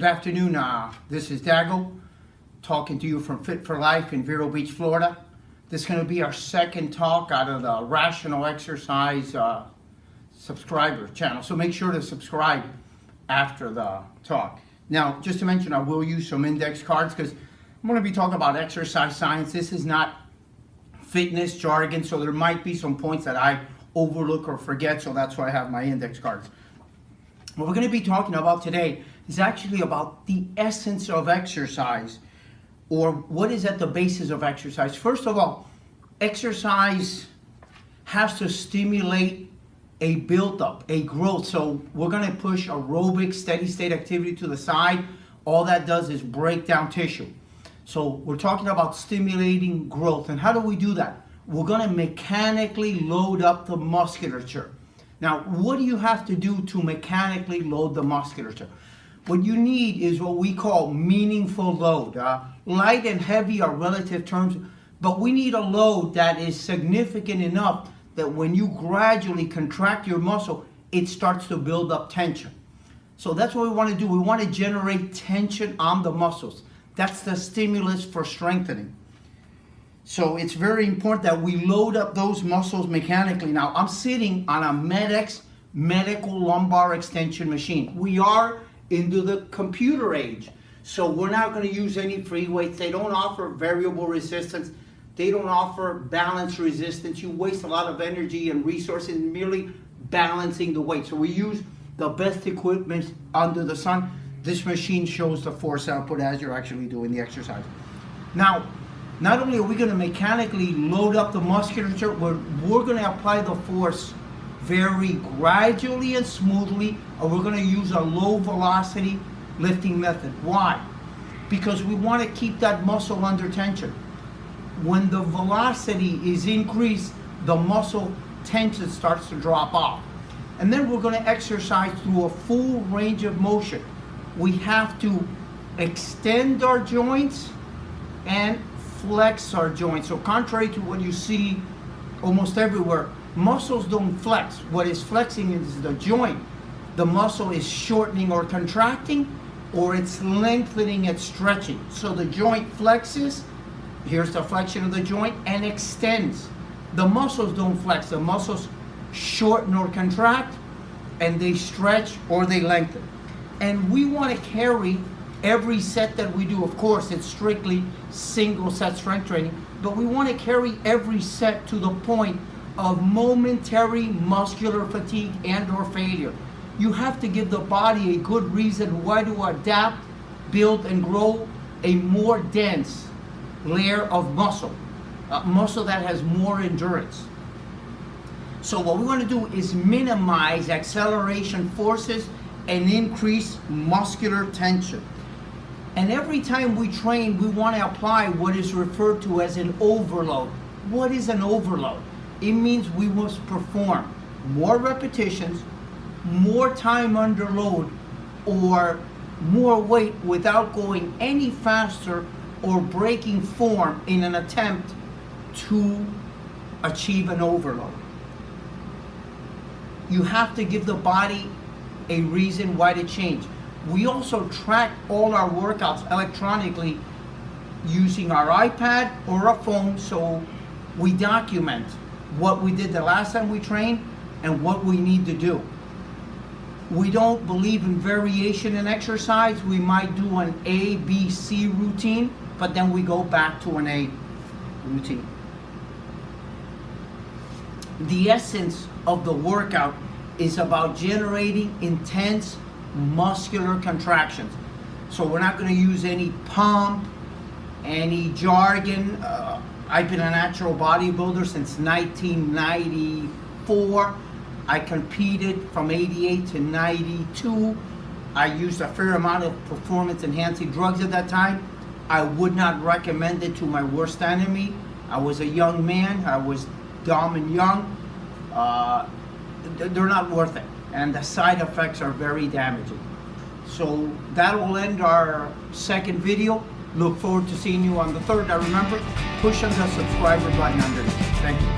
Good afternoon. This is Dago talking to you from Fit for Life in Vero Beach, Florida. This is going to be our second talk out of the Rational Exercise subscriber channel. So make sure to subscribe after the talk. Now, just to mention, I will use some index cards because I'm going to be talking about exercise science. This is not fitness jargon, so there might be some points that I overlook or forget, so that's why I have my index cards. What we're going to be talking about today is actually about the essence of exercise, or what is at the basis of exercise. First of all, exercise has to stimulate a buildup, a growth. So we're going to push aerobic, steady state activity to the side. All that does is break down tissue. So we're talking about stimulating growth. And how do we do that? We're going to mechanically load up the musculature. Now, what do you have to do to mechanically load the musculature? What you need is what we call meaningful load. Light and heavy are relative terms, but we need a load that is significant enough that when you gradually contract your muscle, it starts to build up tension. So that's what we want to do. We want to generate tension on the muscles. That's the stimulus for strengthening. So it's very important that we load up those muscles mechanically. Now, I'm sitting on a Med-X medical lumbar extension machine. We are into the computer age, so we're not going to use any free weights. They don't offer variable resistance. They don't offer balance resistance. You waste a lot of energy and resources merely balancing the weight. So we use the best equipment under the sun. This machine shows the force output as you're actually doing the exercise. Now, not only are we going to mechanically load up the musculature, we're going to apply the force very gradually and smoothly, and we're going to use a low velocity lifting method. Why? Because we want to keep that muscle under tension. When the velocity is increased, the muscle tension starts to drop off. And then we're going to exercise through a full range of motion. We have to extend our joints and flex our joints. So contrary to what you see almost everywhere, muscles don't flex. What is flexing is the joint. The muscle is shortening or contracting, or it's lengthening and stretching. So the joint flexes, here's the flexion of the joint, and extends. The muscles don't flex. The muscles shorten or contract, and they stretch or they lengthen. And we want to carry every set that we do. Of course, it's strictly single set strength training, but we want to carry every set to the point of momentary muscular fatigue and or failure. You have to give the body a good reason why to adapt, build, and grow a more dense layer of muscle, muscle that has more endurance. So what we want to do is minimize acceleration forces and increase muscular tension. And every time we train, we want to apply what is referred to as an overload. What is an overload? It means we must perform more repetitions, more time under load, or more weight without going any faster or breaking form in an attempt to achieve an overload. You have to give the body a reason why to change. We also track all our workouts electronically using our iPad or a phone, so we document what we did the last time we trained and what we need to do. We don't believe in variation in exercise. We might do an A, B, C routine, but then we go back to an A routine. The essence of the workout is about generating intense muscular contractions. So we're not going to use any pump, any jargon. I've been a natural bodybuilder since 1994. I competed from 88 to 92. I used a fair amount of performance enhancing drugs at that time. I would not recommend it to my worst enemy. I was a young man. I was dumb and young. They're not worth it, and the side effects are very damaging. So that will end our second video. Look forward to seeing you on the third. Now remember, push on the subscriber button underneath. Thank you.